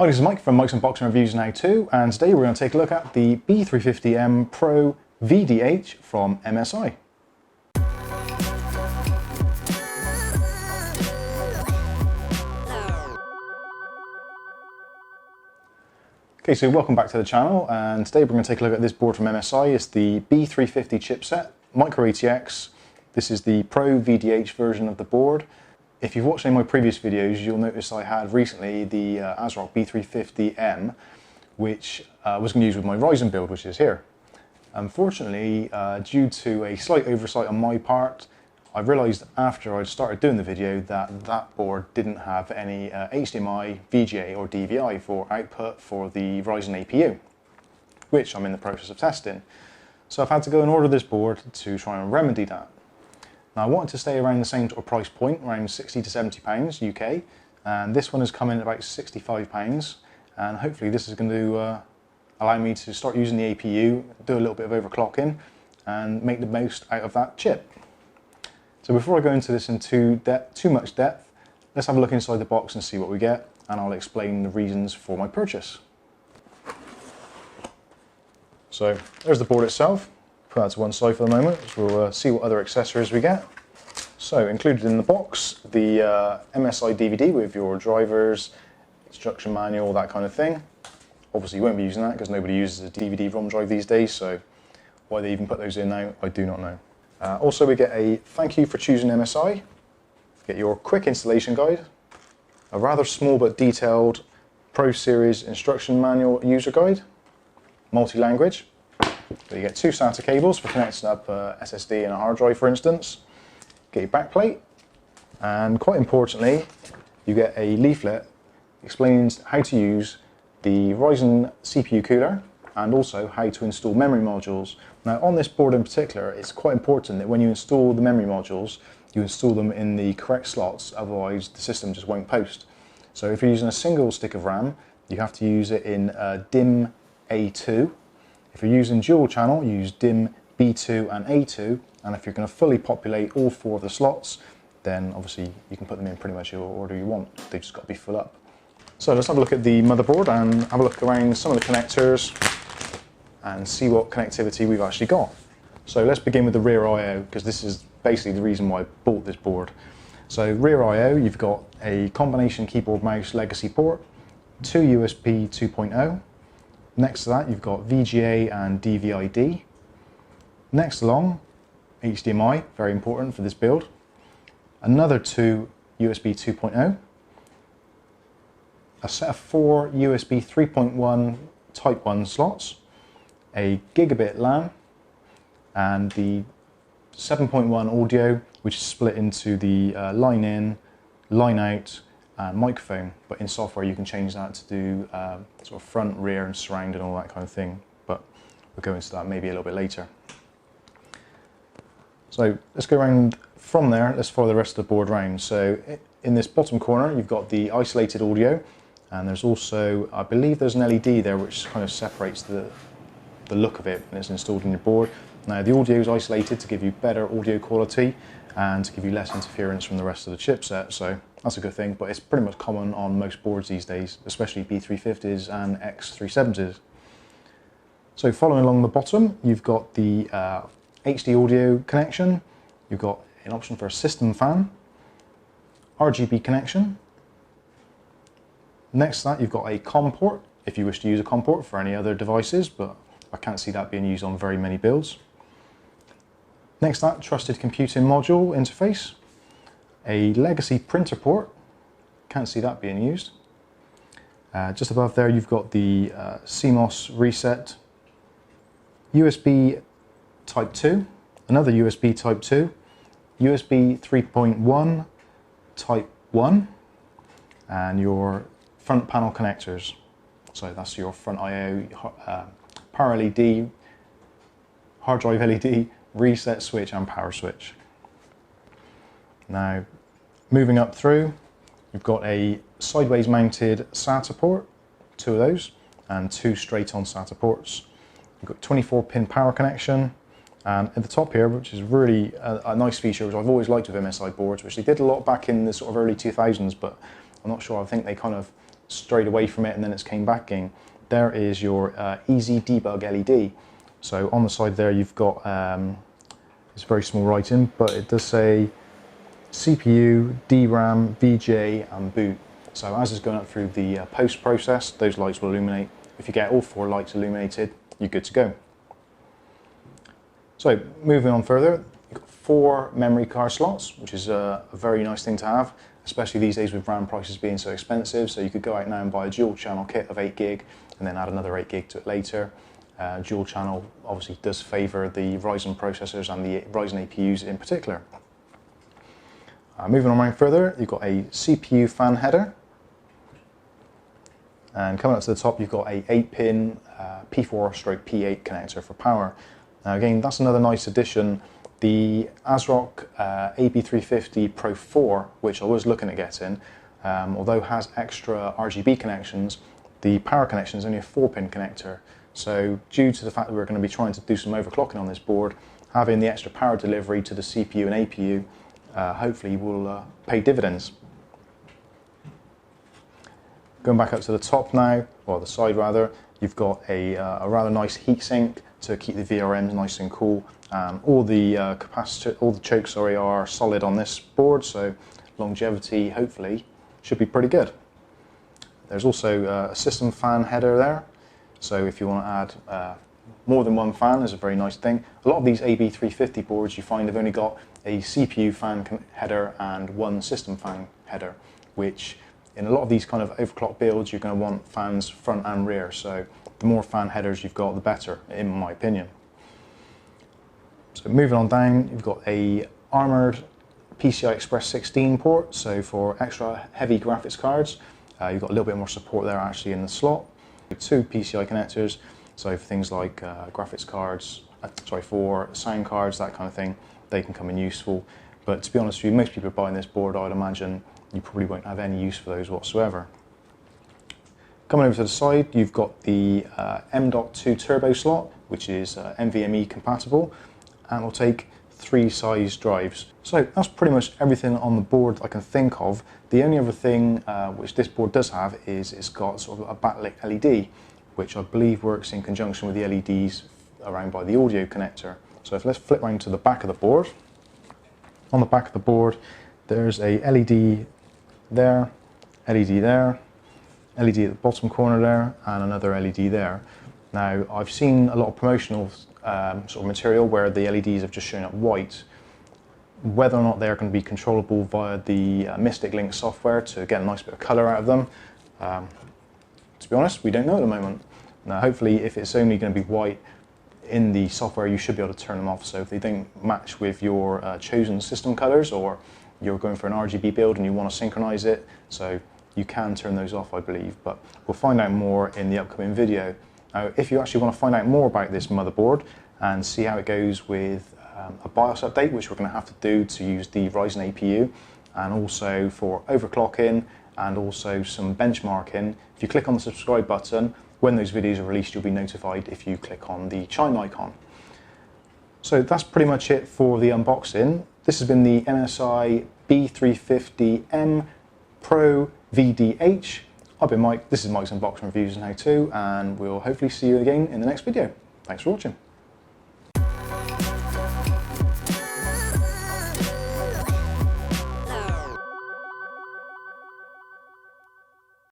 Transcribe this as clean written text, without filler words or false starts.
Hi, this is Mike from Mike's Unboxing Reviews Now Too, and today we're going to take a look at the B350M Pro VDH from MSI. Okay, so welcome back to the channel, and today we're going to take a look at this board from MSI. It's the B350 chipset, Micro ATX. This is the Pro VDH version of the board. If you've watched any of my previous videos, you'll notice I had recently the ASRock B350M, which was going to use with my Ryzen build, which is here. Unfortunately, due to a slight oversight on my part, I realised after I started doing the video that that board didn't have any HDMI, VGA or DVI for output for the Ryzen APU, which I'm in the process of testing. So I've had to go and order this board to try and remedy that. Now I wanted to stay around the same sort of price point, around £60 to £70 UK, and this one has come in at about £65, and hopefully this is going to allow me to start using the APU, do a little bit of overclocking, and make the most out of that chip. So before I go into this in too much depth, let's have a look inside the box and see what we get, and I'll explain the reasons for my purchase. So there's the board itself. Put that to one side for the moment, so we'll see what other accessories we get. So included in the box, the MSI DVD with your drivers, instruction manual, that kind of thing. Obviously you won't be using that because nobody uses a DVD-ROM drive these days, so why they even put those in now, I do not know. Also we get a thank you for choosing MSI, get your quick installation guide, a rather small but detailed Pro Series instruction manual user guide, multi-language. So you get two SATA cables for connecting up SSD and a hard drive, for instance. Get your backplate, and quite importantly, you get a leaflet explaining how to use the Ryzen CPU cooler and also how to install memory modules. Now on this board in particular, it's quite important that when you install the memory modules, you install them in the correct slots, otherwise the system just won't post. So if you're using a single stick of RAM, you have to use it in DIMM A2. If you're using dual channel, use DIMM B2 and A2, and if you're going to fully populate all four of the slots, then obviously you can put them in pretty much your order you want. They've just got to be full up. So let's have a look at the motherboard and have a look around some of the connectors and see what connectivity we've actually got. So let's begin with the rear I/O, because this is basically the reason why I bought this board. So rear I/O, you've got a combination keyboard mouse legacy port, two USB 2.0. Next to that, you've got VGA and DVI-D. Next along, HDMI, very important for this build. Another two USB 2.0. A set of four USB 3.1 Type 1 slots. A gigabit LAN. And the 7.1 audio, which is split into the line in, line out, and microphone, but in software you can change that to do sort of front, rear and surround and all that kind of thing, but we'll go into that maybe a little bit later. So let's go around from there, let's follow the rest of the board round. So in this bottom corner you've got the isolated audio, and there's also, I believe there's an LED there which kind of separates the look of it when it's installed in your board. Now the audio is isolated to give you better audio quality and to give you less interference from the rest of the chipset, so that's a good thing, but it's pretty much common on most boards these days, especially B350s and X370s. So following along the bottom, you've got the HD audio connection, you've got an option for a system fan, RGB connection. Next to that, you've got a COM port, if you wish to use a COM port for any other devices, but I can't see that being used on very many builds. Next to that, trusted computing module interface, a legacy printer port, can't see that being used. Just above there you've got the CMOS reset, USB Type 2, another USB Type 2, USB 3.1 Type 1, and your front panel connectors. So that's your front I/O, power LED, hard drive LED, reset switch and power switch. Now moving up through, you've got a sideways mounted SATA port, two of those, and two straight on SATA ports. You've got 24-pin power connection, and at the top here, which is really a nice feature which I've always liked with MSI boards, which they did a lot back in the sort of early 2000s, but I'm not sure, I think they kind of strayed away from it and then it's came back in. There is your easy debug LED. So on the side there you've got, it's very small writing, but it does say CPU, DRAM, VGA and boot. So as it's going up through the post process, those lights will illuminate. If you get all 4 lights illuminated, you're good to go. So moving on further, you've got 4 memory card slots, which is a very nice thing to have, especially these days with RAM prices being so expensive. So you could go out now and buy a dual channel kit of 8 gig and then add another 8 gig to it later. Dual channel obviously does favour the Ryzen processors and the Ryzen APUs in particular. Moving on further, you've got a CPU fan header, and coming up to the top you've got a 8-pin P4/P8 connector for power. Now again, that's another nice addition. The ASRock AB350 Pro 4, which I was looking at getting, although has extra RGB connections, the power connection is only a 4-pin connector. So due to the fact that we're going to be trying to do some overclocking on this board, having the extra power delivery to the CPU and APU hopefully will pay dividends. Going back up to the top now, or the side rather, you've got a rather nice heatsink to keep the VRMs nice and cool. All the chokes are solid on this board, so longevity hopefully should be pretty good. There's also a system fan header there, so if you want to add more than one fan is a very nice thing. A lot of these AB350 boards you find have only got a CPU fan header and one system fan header, which in a lot of these kind of overclock builds you're going to want fans front and rear, so the more fan headers you've got the better in my opinion. So moving on down, you've got a armoured PCI Express 16 port, so for extra heavy graphics cards you've got a little bit more support there actually in the slot. 2 PCI connectors, so for things like graphics cards, for sound cards, that kind of thing, they can come in useful. But to be honest with you, most people are buying this board, I'd imagine you probably won't have any use for those whatsoever. Coming over to the side, you've got the M.2 turbo slot, which is NVMe compatible, and will take 3 size drives. So that's pretty much everything on the board I can think of. The only other thing which this board does have is it's got sort of a backlit LED, which I believe works in conjunction with the LEDs around by the audio connector. So let's flip around to the back of the board. On the back of the board there's a LED there, LED there, LED at the bottom corner there, and another LED there. Now I've seen a lot of promotional sort of material where the LEDs have just shown up white. Whether or not they're going to be controllable via the Mystic Link software to get a nice bit of colour out of them, to be honest, we don't know at the moment. Now hopefully if it's only going to be white in the software you should be able to turn them off, so if they don't match with your chosen system colours, or you're going for an RGB build and you want to synchronise it, so you can turn those off I believe, but we'll find out more in the upcoming video. Now if you actually want to find out more about this motherboard and see how it goes with a BIOS update, which we're going to have to do to use the Ryzen APU, and also for overclocking and also some benchmarking, if you click on the subscribe button, when those videos are released you'll be notified if you click on the chime icon. So that's pretty much it for the unboxing. This has been the MSI B350M pro-vdh. I've been Mike, this is Mike's Unboxing Reviews and How To, and we'll hopefully see you again in the next video. Thanks for watching.